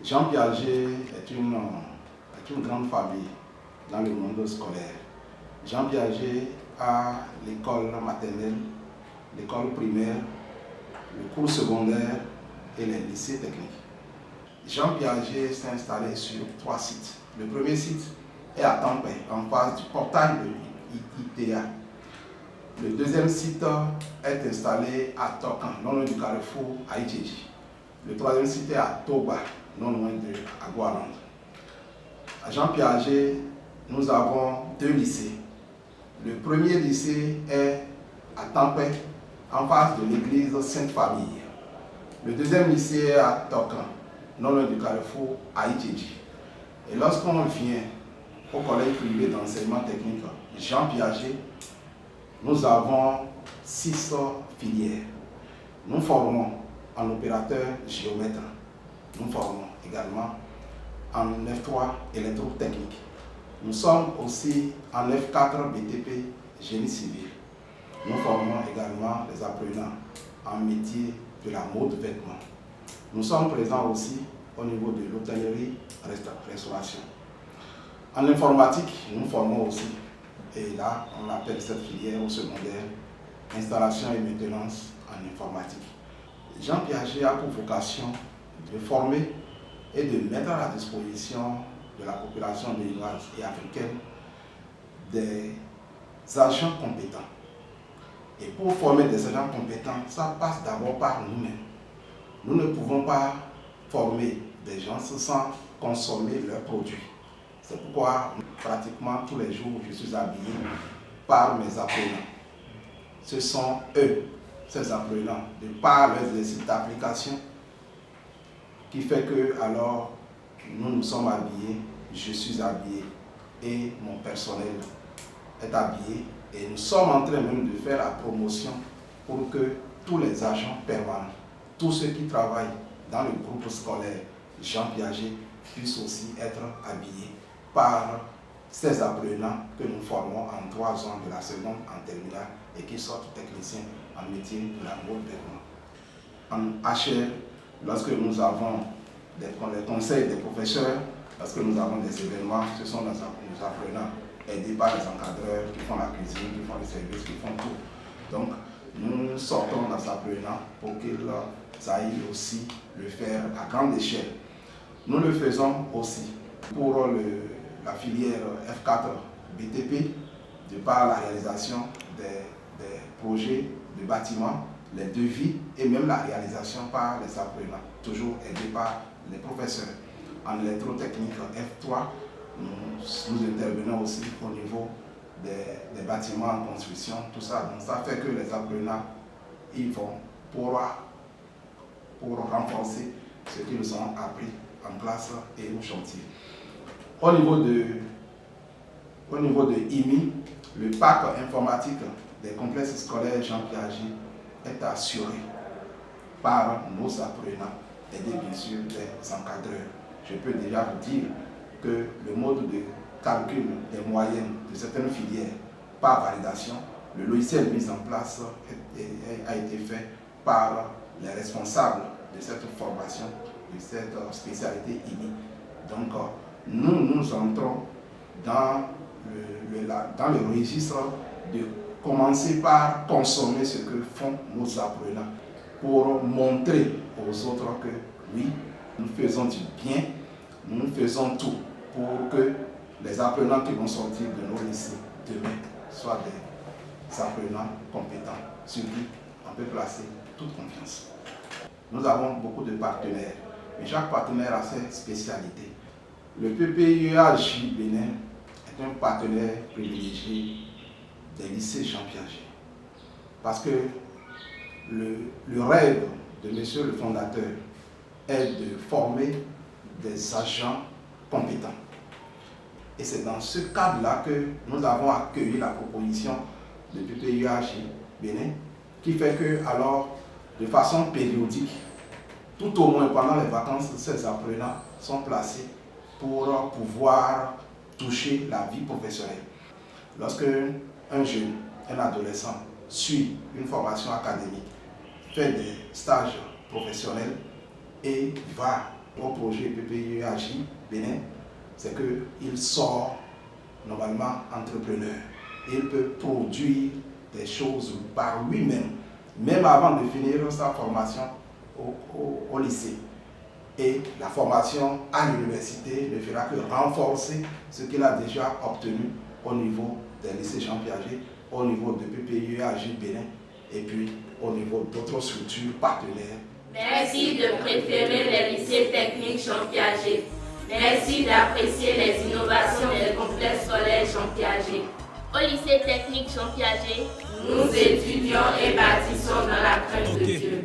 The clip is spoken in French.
Jean Piaget est une grande famille dans le monde scolaire. Jean Piaget a l'école maternelle, l'école primaire, le cours secondaire et les lycées techniques. Jean Piaget s'est installé sur 3 sites. Le premier site est à Tampere, en face du portail de ITA. Le deuxième site est installé à Tokan, non loin du carrefour à Ijiji. Le troisième site est à Toba, non loin de Agualand. À Jean Piaget, nous avons 2 lycées. Le premier lycée est à Tampere, en face de l'église Sainte-Famille. Le deuxième lycée est à Tokan, non loin du carrefour à Ijiji. Et lorsqu'on vient au collège privé d'enseignement technique Jean Piaget, nous avons 6 filières. Nous formons en opérateur géomètre. Nous formons également en F3 électrotechnique. Nous sommes aussi en F4 BTP génie civil. Nous formons également les apprenants en métier de la mode vêtements. Nous sommes présents aussi au niveau de l'hôtellerie restauration. En informatique, nous formons aussi, et là on appelle cette filière au secondaire installation et maintenance en informatique. Jean Piaget a pour vocation de former et de mettre à la disposition de la population béninoise et africaine des agents compétents. Et pour former des agents compétents, ça passe d'abord par nous-mêmes. Nous ne pouvons pas former des gens sans consommer leurs produits. C'est pourquoi pratiquement tous les jours je suis habillé par mes apprenants. Ce sont eux, ces apprenants, de par leurs exercices d'application, qui fait que alors nous nous sommes habillés, je suis habillé et mon personnel est habillé et nous sommes en train même de faire la promotion pour que tous les agents permanents, tous ceux qui travaillent dans le groupe scolaire Jean Piaget puissent aussi être habillés par ces apprenants que nous formons en 3 ans de la seconde en terminale et qui sortent techniciens en métier de la mode vêtements. En HR, lorsque nous avons les conseils des professeurs, lorsque nous avons des événements, ce sont nos apprenants aidés par les encadreurs qui font la cuisine, qui font les services, qui font tout. Donc, nous sortons nos apprenants pour qu'ils aillent aussi le faire à grande échelle. Nous le faisons aussi pour la filière F4 BTP, de par la réalisation des projets de bâtiments, les devis et même la réalisation par les apprenants, toujours aidés par les professeurs. En électrotechnique F3, nous intervenons aussi au niveau des bâtiments en construction, tout ça. Donc ça fait que les apprenants ils vont pour renforcer ce qu'ils ont appris en classe et au chantier. Au niveau de IMI, le parc informatique des complexes scolaires Jean Piaget est assuré par nos apprenants, aidés bien sûr des encadreurs. Je peux déjà vous dire que le mode de calcul des moyennes de certaines filières par validation, le logiciel mis en place a été fait par les responsables de cette formation, de cette spécialité IMI. Donc, nous entrons dans le registre de commencer par consommer ce que font nos apprenants pour montrer aux autres que oui, nous faisons du bien, nous faisons tout pour que les apprenants qui vont sortir de nos lycées demain soient des apprenants compétents sur qui on peut placer toute confiance. Nous avons beaucoup de partenaires, mais chaque partenaire a ses spécialités. Le PPUAJ Bénin est un partenaire privilégié des lycées Jean Piaget. Parce que le rêve de monsieur le fondateur est de former des agents compétents. Et c'est dans ce cadre-là que nous avons accueilli la proposition de PPUAJ Bénin, qui fait que, alors, de façon périodique, tout au moins pendant les vacances, ces apprenants sont placés pour pouvoir toucher la vie professionnelle. Lorsque un jeune, un adolescent, suit une formation académique, fait des stages professionnels et va au projet PPUAJ Bénin, c'est qu'il sort normalement entrepreneur. Il peut produire des choses par lui-même, même avant de finir sa formation au lycée. Et la formation à l'université ne fera que renforcer ce qu'il a déjà obtenu au niveau des lycées Jean Piaget, au niveau de PPUAJ Bénin et puis au niveau d'autres structures partenaires. Merci de préférer les lycées techniques Jean Piaget. Merci d'apprécier les innovations des complexes scolaires Jean Piaget. Au lycée technique Jean Piaget, nous étudions et bâtissons dans la crainte de Dieu.